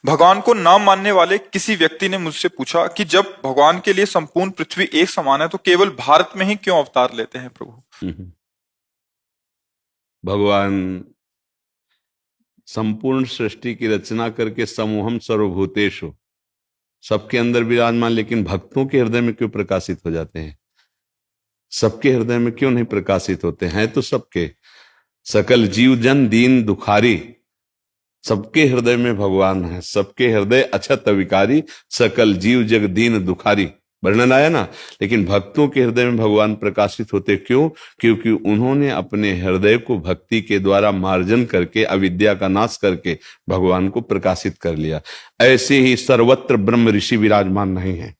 भगवान को न मानने वाले किसी व्यक्ति ने मुझसे पूछा कि जब भगवान के लिए संपूर्ण पृथ्वी एक समान है तो केवल भारत में ही क्यों अवतार लेते हैं प्रभु। भगवान संपूर्ण सृष्टि की रचना करके समूहम सर्वभूतेषु सबके अंदर विराजमान, लेकिन भक्तों के हृदय में क्यों प्रकाशित हो जाते हैं? सबके हृदय में क्यों नहीं प्रकाशित होते हैं? तो सबके, सकल जीव जन दीन दुखारी, सबके हृदय में भगवान है। सबके हृदय अछत विकारी, सकल जीव जग दीन दुखारी, वर्णन आया ना। लेकिन भक्तों के हृदय में भगवान प्रकाशित होते क्यों? क्योंकि उन्होंने अपने हृदय को भक्ति के द्वारा मार्जन करके, अविद्या का नाश करके भगवान को प्रकाशित कर लिया। ऐसे ही सर्वत्र ब्रह्म ऋषि विराजमान नहीं है।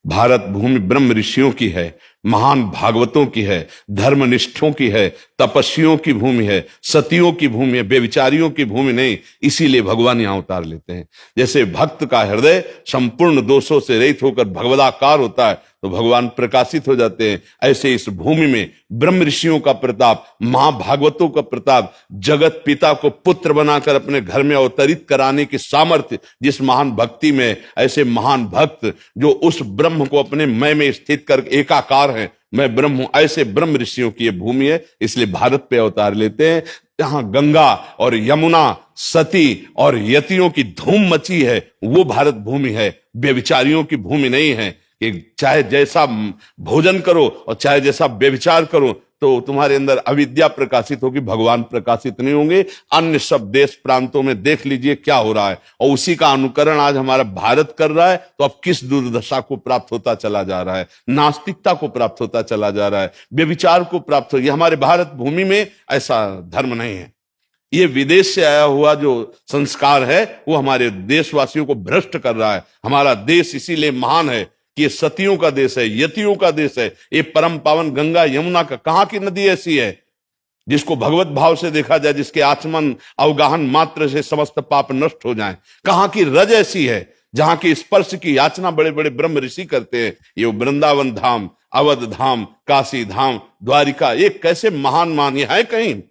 भारत भूमि ब्रह्म ऋषियों की है, महान भागवतों की है, धर्मनिष्ठों की है, तपस्वियों की भूमि है, सतियों की भूमि है, बेविचारियों की भूमि नहीं। इसीलिए भगवान यहां उतार लेते हैं। जैसे भक्त का हृदय संपूर्ण दोषों से रहित होकर भगवदाकार होता है तो भगवान प्रकाशित हो जाते हैं। ऐसे इस भूमि में ब्रह्म ऋषियों का प्रताप, महाभागवतों का प्रताप, जगत पिता को पुत्र बनाकर अपने घर में अवतरित कराने की सामर्थ्य जिस महान भक्ति में, ऐसे महान भक्त जो उस ब्रह्म को अपने मैं में स्थित कर एकाकार है, मैं ब्रह्म हूं, ऐसे ब्रह्म ऋषियों की ये भूमि है। इसलिए भारत पे अवतार लेते हैं। जहां गंगा और यमुना, सती और यतियों की धूम मची है वो भारत भूमि है, व्यभिचारियों की भूमि नहीं है। कि चाहे जैसा भोजन करो और चाहे जैसा व्यभिचार करो तो तुम्हारे अंदर अविद्या प्रकाशित होगी, भगवान प्रकाशित नहीं होंगे। अन्य सब देश प्रांतों में देख लीजिए क्या हो रहा है, और उसी का अनुकरण आज हमारा भारत कर रहा है। तो अब किस दुर्दशा को प्राप्त होता चला जा रहा है? नास्तिकता को प्राप्त होता चला जा रहा है, व्यभिचार को प्राप्त हो। ये हमारे भारत भूमि में ऐसा धर्म नहीं है। ये विदेश से आया हुआ जो संस्कार है वो हमारे देशवासियों को भ्रष्ट कर रहा है। हमारा देश इसीलिए महान है कि ये सतियों का देश है, यतियों का देश है। ये परम पावन गंगा यमुना का, कहां की नदी ऐसी है जिसको भगवत भाव से देखा जाए, जिसके आचमन अवगाहन मात्र से समस्त पाप नष्ट हो जाएं? कहां की रज ऐसी है जहां की स्पर्श की याचना बड़े बड़े ब्रह्म ऋषि करते हैं? ये वृंदावन धाम, अवध धाम, काशी धाम, द्वारिका, ये कैसे महान मान ये है कहीं?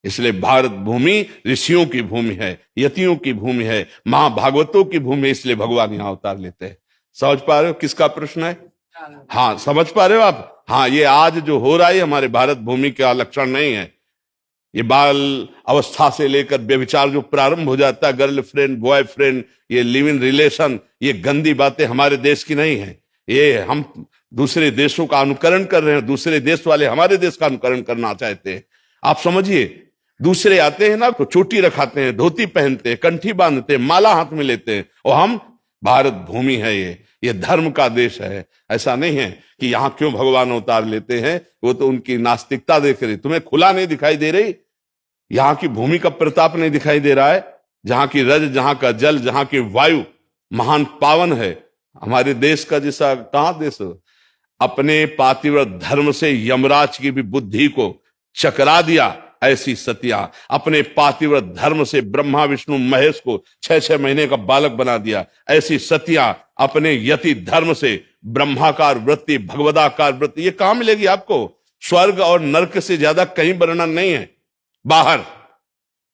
इसलिए भारत भूमि ऋषियों की भूमि है, यतियों की भूमि है, महाभागवतों की भूमि। इसलिए भगवान यहां अवतार लेते हैं। समझ पा रहे हो किसका प्रश्न है? हाँ, समझ पा रहे हो आप? हाँ, ये आज जो हो रहा है हमारे भारत भूमि का लक्षण नहीं है। ये बाल अवस्था से लेकर व्यभिचार जो प्रारंभ हो जाता है, गर्लफ्रेंड बॉयफ्रेंड, ये लिव इन रिलेशन, ये गंदी बातें हमारे देश की नहीं है। ये हम दूसरे देशों का अनुकरण कर रहे हैं। दूसरे देश वाले हमारे देश का अनुकरण करना चाहते हैं। आप समझिए, दूसरे आते हैं ना तो चोटी रखाते हैं, धोती पहनते हैं, कंठी बांधते हैं, माला हाथ में लेते हैं, और हम, भारत भूमि है ये धर्म का देश है। ऐसा नहीं है कि यहां क्यों भगवान अवतार लेते हैं, वो तो उनकी नास्तिकता देख रही। तुम्हें खुला नहीं दिखाई दे रही? यहां की भूमि का प्रताप नहीं दिखाई दे रहा है? जहां की रज, जहां का जल, जहां की वायु महान पावन है। हमारे देश का जैसा कहां देश? अपने पातिव्रत धर्म से यमराज की भी बुद्धि को चकरा दिया ऐसी सतिया, अपने पातिव्रत धर्म से ब्रह्मा विष्णु महेश को 6-6 महीने का बालक बना दिया ऐसी सतिया, अपने यति धर्म से ब्रह्माकार वृत्ति, भगवदाकार वृत्ति, ये कहां मिलेगी आपको? स्वर्ग और नरक से ज्यादा कहीं वर्णन नहीं है बाहर।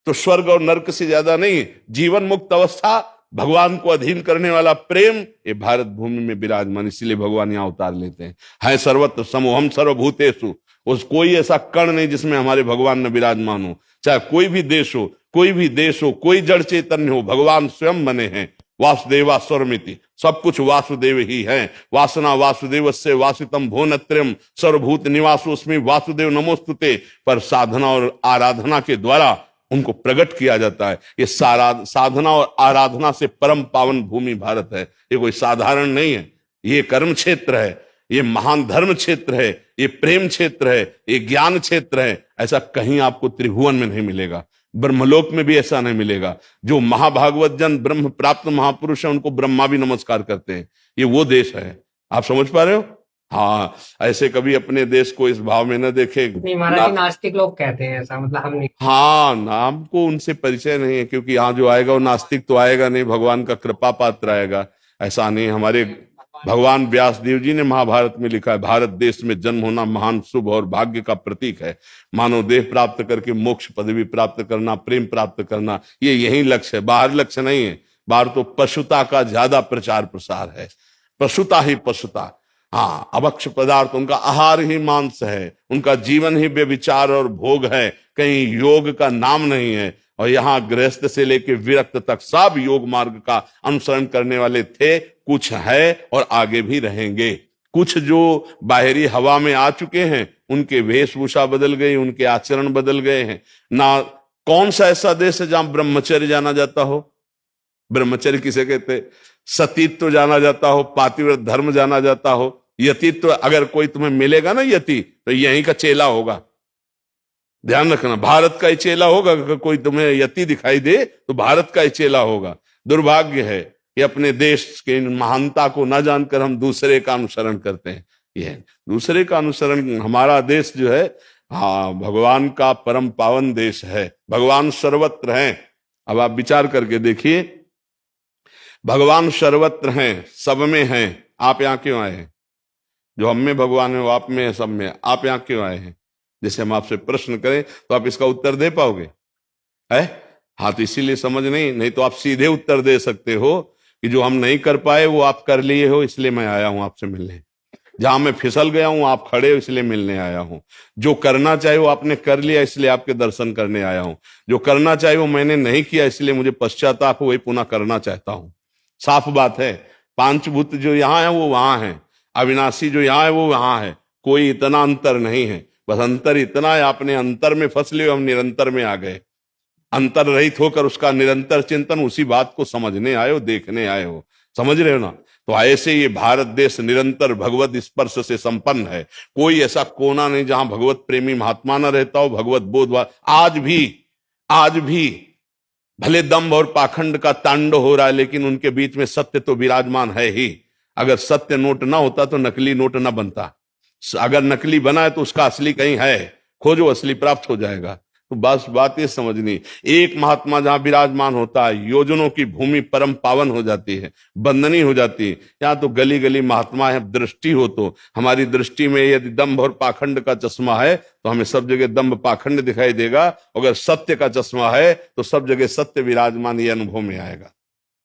तो स्वर्ग और नरक से ज्यादा नहीं, जीवन मुक्त अवस्था, भगवान को अधीन करने वाला प्रेम, ये भारत भूमि में विराजमान। इसलिए भगवान यहां उतार लेते हैं। है सर्वत्र समूहम सर्वभूतेषु, उस कोई ऐसा कण नहीं जिसमें हमारे भगवान न विराजमान हो। चाहे कोई भी देश हो, कोई भी देश हो, कोई जड़ चैतन्य हो, भगवान स्वयं बने हैं। वासुदेवा स्वरमिति, सब कुछ वासुदेव ही है। वासना वासुदेवस्य वासितम भुवनत्रयम् सर्वभूत निवासोऽस्मि वासुदेव नमोस्तुते। पर साधना और आराधना के द्वारा उनको प्रकट किया जाता है। ये साधना और आराधना से परम पावन भूमि भारत है। ये कोई साधारण नहीं है, ये कर्म क्षेत्र है, ये महान धर्म क्षेत्र है, ये प्रेम क्षेत्र है, ये ज्ञान क्षेत्र है। ऐसा कहीं आपको त्रिभुवन में नहीं मिलेगा, ब्रह्मलोक में भी ऐसा नहीं मिलेगा। जो महाभागवत जन ब्रह्म प्राप्त महापुरुष है उनको ब्रह्मा भी नमस्कार करते हैं। ये वो देश है। आप समझ पा रहे हो? हाँ, ऐसे कभी अपने देश को इस भाव में न देखे। नहीं महाराज, नास्तिक लोग कहते हैं ऐसा, मतलब हम नहीं। हाँ, नाम को उनसे परिचय नहीं है, क्योंकि यहाँ जो आएगा वो नास्तिक तो आएगा नहीं, भगवान का कृपा पात्र आएगा। ऐसा नहीं। हमारे भगवान व्यास देव जी ने महाभारत में लिखा है, भारत देश में जन्म होना महान शुभ और भाग्य का प्रतीक है। मानव देह प्राप्त करके मोक्ष पदवी प्राप्त करना, प्रेम प्राप्त करना, ये यही लक्ष्य है, बाहर लक्ष्य नहीं है। बार तो पशुता का ज्यादा प्रचार प्रसार है, पशुता ही पशुता। हाँ, अभक्ष पदार्थ, उनका आहार ही मांस है, उनका जीवन ही व्यभिचार और भोग है, कहीं योग का नाम नहीं है। और यहाँ गृहस्थ से लेकर विरक्त तक सब योग मार्ग का अनुसरण करने वाले थे, कुछ है और आगे भी रहेंगे। कुछ जो बाहरी हवा में आ चुके हैं, उनके वेशभूषा बदल गई, उनके आचरण बदल गए हैं ना। कौन सा ऐसा देश है जहां ब्रह्मचर्य जाना जाता हो? ब्रह्मचर्य किसे कहते? सतीत्व जाना जाता हो, पातिव्रत धर्म जाना जाता हो, यतित्व। अगर कोई तुम्हें मिलेगा ना यति, तो यहीं का चेला होगा। ध्यान रखना, भारत का ही चेला होगा। अगर कोई तुम्हें यति दिखाई दे तो भारत का ही चेला होगा। दुर्भाग्य है कि अपने देश के महानता को न जानकर हम दूसरे का अनुसरण करते हैं। ये दूसरे का अनुसरण, हमारा देश जो है, हाँ, भगवान का परम पावन देश है। भगवान सर्वत्र हैं। अब आप विचार करके देखिए, भगवान सर्वत्र हैं, सब में हैं। आप यहां क्यों आए हैं? जो हम में भगवान है वो आप में है, सब में। आप यहां क्यों आए हैं? जैसे हम आपसे प्रश्न करें तो आप इसका उत्तर दे पाओगे? है? हाँ, तो इसीलिए समझ नहीं तो आप सीधे उत्तर दे सकते हो कि जो हम नहीं कर पाए वो आप कर लिए हो, इसलिए मैं आया हूं आपसे मिलने। जहां मैं फिसल गया हूं आप खड़े हो, इसलिए मिलने आया हूं। जो करना चाहिए वो आपने कर लिया, इसलिए आपके दर्शन करने आया हूं। जो करना चाहिए वो मैंने नहीं किया, इसलिए मुझे पश्चाताप हो, वही पुनः करना चाहता हूं। साफ बात है। पांचभूत जो यहाँ है वो वहां है, अविनाशी जो यहाँ है वो वहां है। कोई इतना अंतर नहीं है। बस अंतर इतना है, आपने अंतर में फंस लिए, हम निरंतर में आ गए। अंतर रहित होकर उसका निरंतर चिंतन, उसी बात को समझने आए हो, देखने आए हो। समझ रहे हो ना? तो ऐसे ये भारत देश निरंतर भगवत स्पर्श से संपन्न है। कोई ऐसा कोना नहीं जहां भगवत प्रेमी महात्मा न रहता हो, भगवत बोध। आज भी भले दंभ और पाखंड का तांडव हो रहा है, लेकिन उनके बीच में सत्य तो विराजमान है ही। अगर सत्य नोट ना होता तो नकली नोट ना बनता। अगर नकली बना है तो उसका असली कहीं है, खोजो, असली प्राप्त हो जाएगा। तो बस बात ये समझनी, एक महात्मा जहां विराजमान होता है, योजनों की भूमि परम पावन हो जाती है, बंदनी हो जाती है। यहाँ तो गली गली महात्मा है। दृष्टि हो तो हमारी दृष्टि में यदि दंभ और पाखंड का चश्मा है तो हमें सब जगह दंभ पाखंड दिखाई देगा। अगर सत्य का चश्मा है तो सब जगह सत्य विराजमान, ये अनुभव में आएगा।